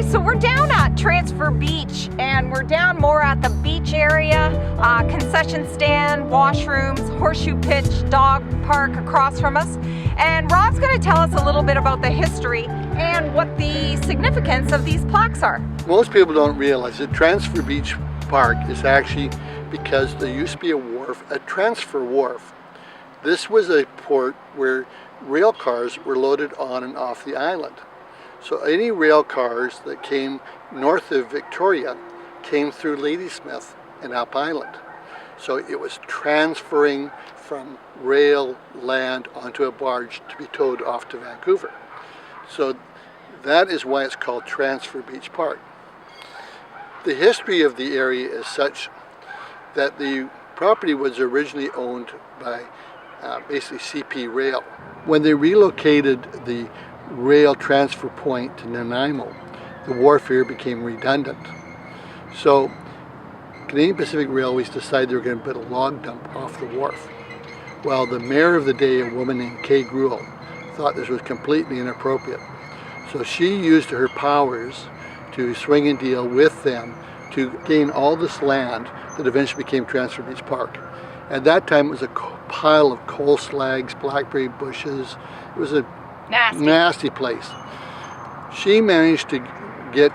so we're down at Transfer Beach, and we're down more at the beach area, concession stand, washrooms, horseshoe pitch, dog park across from us. And Rob's going to tell us a little bit about the history and what the significance of these plaques are. Most people don't realize that Transfer Beach Park is actually because there used to be a wharf, a transfer wharf. This was a port where rail cars were loaded on and off the island. So any rail cars that came north of Victoria came through Ladysmith and up island. So it was transferring from rail land onto a barge to be towed off to Vancouver. So that is why it's called Transfer Beach Park. The history of the area is such that the property was originally owned by basically CP Rail. When they relocated the rail transfer point to Nanaimo, the wharf here became redundant. So Canadian Pacific Railways decided they were going to build a log dump off the wharf. Well, the mayor of the day, a woman named Kay Gruel, thought this was completely inappropriate. So she used her powers to swing and deal with them to gain all this land that eventually became Transfer Beach Park. At that time, it was a pile of coal slags, blackberry bushes. It was a nasty place. She managed to get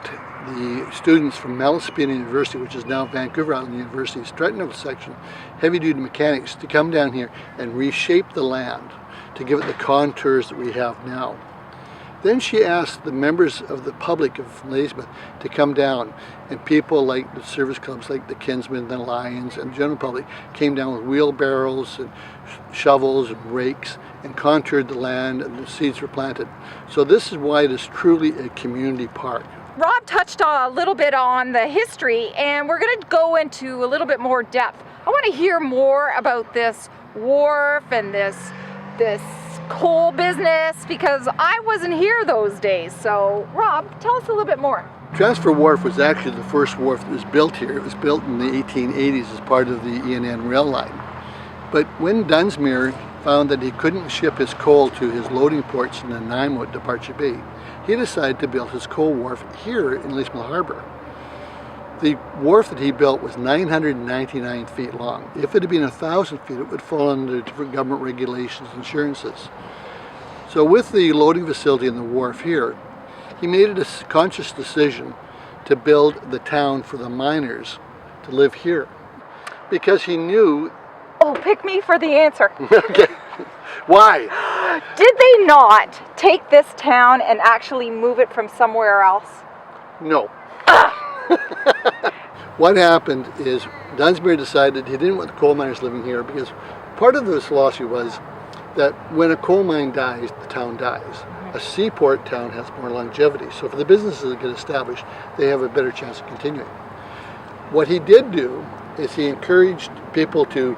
the students from Malaspina University, which is now Vancouver Island University's technical section, heavy-duty mechanics, to come down here and reshape the land to give it the contours that we have now. Then she asked the members of the public of Ladysmith to come down, and people like the service clubs like the Kinsmen, the Lions, and the general public came down with wheelbarrows and shovels and rakes and contoured the land, and the seeds were planted. So this is why it is truly a community park. Rob touched a little bit on the history, and we're going to go into a little bit more depth. I want to hear more about this wharf and this coal business, because I wasn't here those days. So Rob, tell us a little bit more. Transfer Wharf was actually the first wharf that was built here. It was built in the 1880s as part of the ENN rail line. But when Dunsmuir found that he couldn't ship his coal to his loading ports in Nanaimo at Departure Bay, he decided to build his coal wharf here in Ladysmith Harbour. The wharf that he built was 999 feet long. If it had been 1,000 feet, it would fall under different government regulations and insurances. So with the loading facility in the wharf here, he made a conscious decision to build the town for the miners to live here, because he knew... Oh, pick me for the answer. Okay. Why? Did they not take this town and actually move it from somewhere else? No. What happened is Dunsmuir decided he didn't want the coal miners living here, because part of this philosophy was that when a coal mine dies, the town dies. A seaport town has more longevity, so for the businesses that get established, they have a better chance of continuing. What he did do is he encouraged people to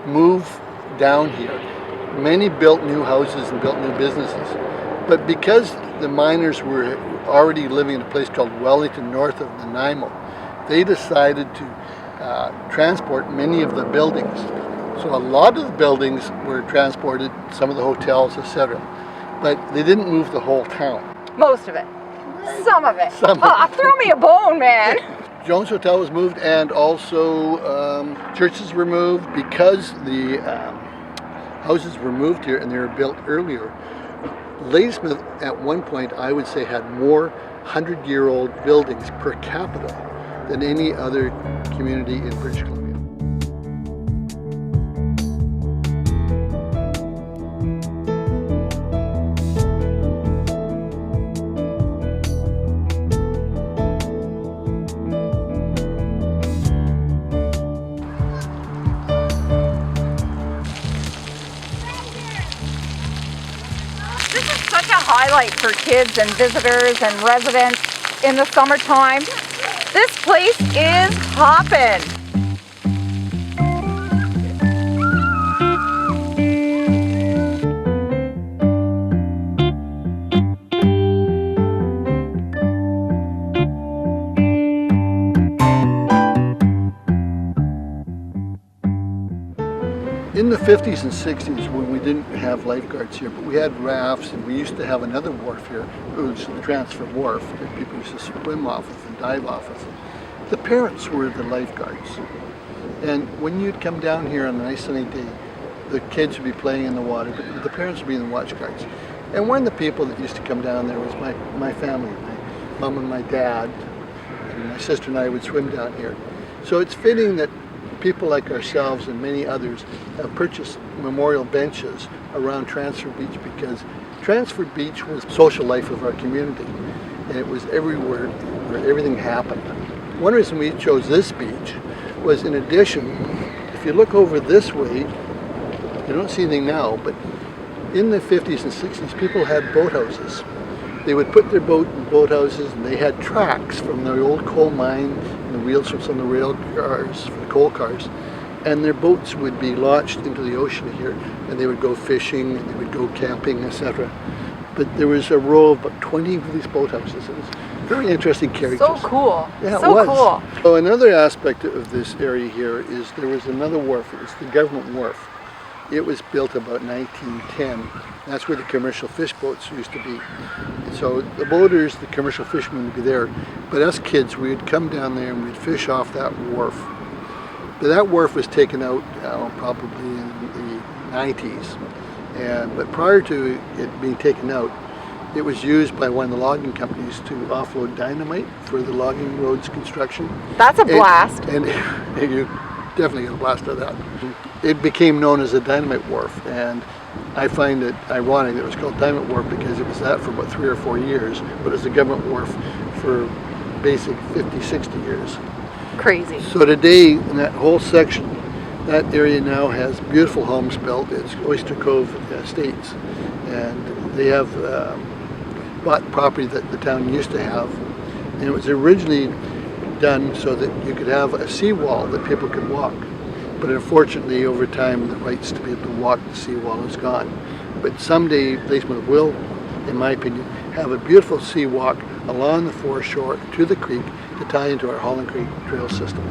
move down here. Many built new houses and built new businesses, but because the miners were already living in a place called Wellington north of Nanaimo, they decided to transport many of the buildings. So a lot of the buildings were transported, some of the hotels, etc. But they didn't move the whole town. Most of it. Some of it. Some of it. Throw me a bone, man. Jones Hotel was moved, and also churches were moved because the houses were moved here and they were built earlier. Ladysmith at one point, I would say, had more 100-year-old buildings per capita than any other community in British Columbia. Highlight for kids and visitors and residents in the summertime. This place is hopping. In the 50s and 60s, when we didn't have lifeguards here, but we had rafts, and we used to have another wharf here, it was the Transfer Wharf, that people used to swim off of and dive off of. The parents were the lifeguards. And when you'd come down here on a nice sunny day, the kids would be playing in the water, but the parents would be in the watch guards. And one of the people that used to come down there was my family, my mom and my dad, and my sister and I would swim down here. So it's fitting that people like ourselves and many others have purchased memorial benches around Transfer Beach, because Transfer Beach was the social life of our community, and it was everywhere where everything happened. One reason we chose this beach was, in addition, if you look over this way, you don't see anything now, but in the 50s and 60s, people had boathouses. They would put their boat in boathouses, and they had tracks from the old coal mine and the wheels from some of the rail cars, for the coal cars, and their boats would be launched into the ocean here, and they would go fishing, and they would go camping, etc. But there was a row of about 20 of these boathouses. It was very interesting characters. So cool. Yeah, so it was. cool. So another aspect of this area here is there was another wharf. It was the Government Wharf. It was built about 1910. That's where the commercial fish boats used to be. So the boaters, the commercial fishermen would be there. But us kids, we would come down there and we'd fish off that wharf. But that wharf was taken out probably in the 90s. But prior to it being taken out, it was used by one of the logging companies to offload dynamite for the logging roads construction. That's a blast. And you definitely get a blast out of that. It became known as the Dynamite Wharf, and I find it ironic that it was called Dynamite Wharf because it was that for about 3 or 4 years, but it's the Government Wharf for basic 50, 60 years. Crazy. So today, in that whole section, that area now has beautiful homes built. It's Oyster Cove Estates, and they have bought property that the town used to have, and it was originally done so that you could have a seawall that people could walk. But unfortunately, over time, the rights to be able to walk the seawall is gone. But someday, Ladysmith will, in my opinion, have a beautiful sea walk along the foreshore to the creek to tie into our Holland Creek trail system.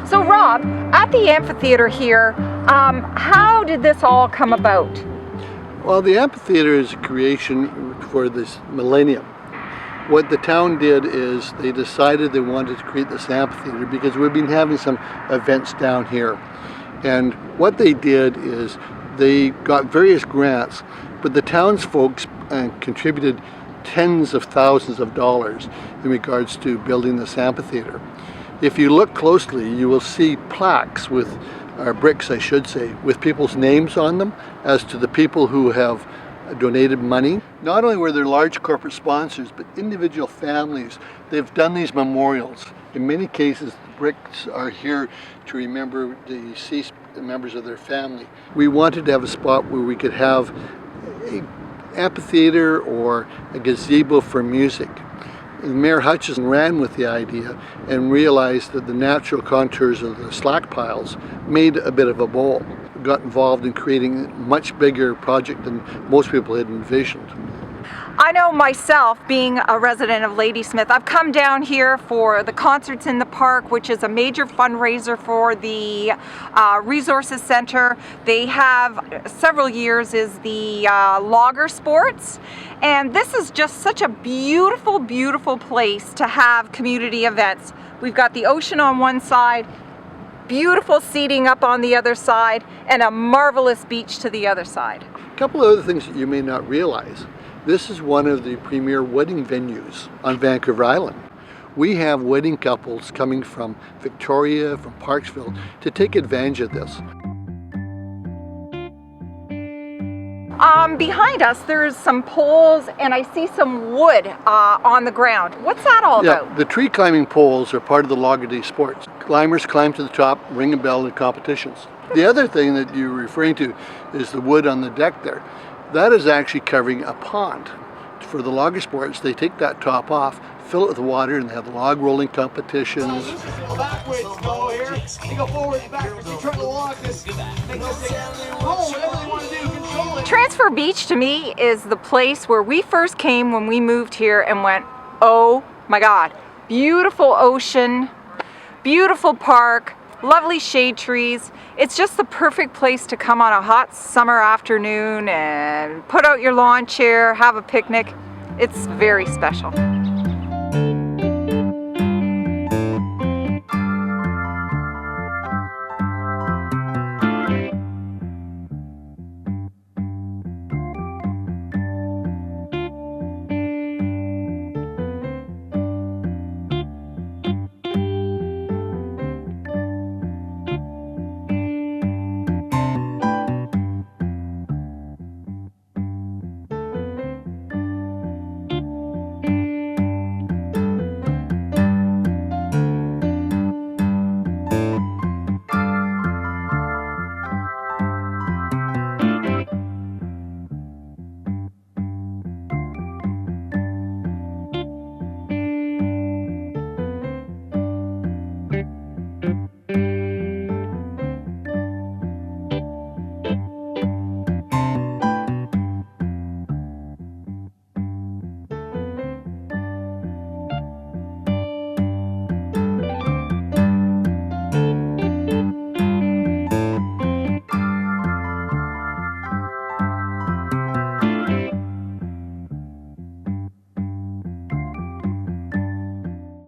So Rob, at the amphitheater here, how did this all come about? Well, the amphitheater is a creation for this millennium. What the town did is they decided they wanted to create this amphitheater because we've been having some events down here. And what they did is they got various grants, but the townsfolk contributed tens of thousands of dollars in regards to building this amphitheater. If you look closely, you will see plaques with, or bricks I should say, with people's names on them as to the people who have donated money. Not only were there large corporate sponsors, but individual families. They've done these memorials. In many cases, the bricks are here to remember the deceased members of their family. We wanted to have a spot where we could have an amphitheater or a gazebo for music. Mayor Hutchison ran with the idea and realized that the natural contours of the slack piles made a bit of a bowl. Got involved in creating a much bigger project than most people had envisioned. I know myself, being a resident of Ladysmith, I've come down here for the concerts in the park, which is a major fundraiser for the Resources Center. They have several years is the logger sports, and this is just such a beautiful, beautiful place to have community events. We've got the ocean on one side, beautiful seating up on the other side, and a marvelous beach to the other side. A couple of other things that you may not realize. This is one of the premier wedding venues on Vancouver Island. We have wedding couples coming from Victoria, from Parksville, to take advantage of this. Behind us there's some poles and I see some wood on the ground. What's that all about? The tree climbing poles are part of the logger day sports. Climbers climb to the top, ring a bell in competitions. The other thing that you're referring to is the wood on the deck there. That is actually covering a pond. For the logger sports, they take that top off, fill it with water, and they have log rolling competitions. Go backwards, go here. You go forward and backwards. You try to log this. Oh, whatever they want to do, control it. Transfer Beach to me is the place where we first came when we moved here and went, oh my God, beautiful ocean, beautiful park, lovely shade trees. It's just the perfect place to come on a hot summer afternoon and put out your lawn chair, have a picnic. It's very special.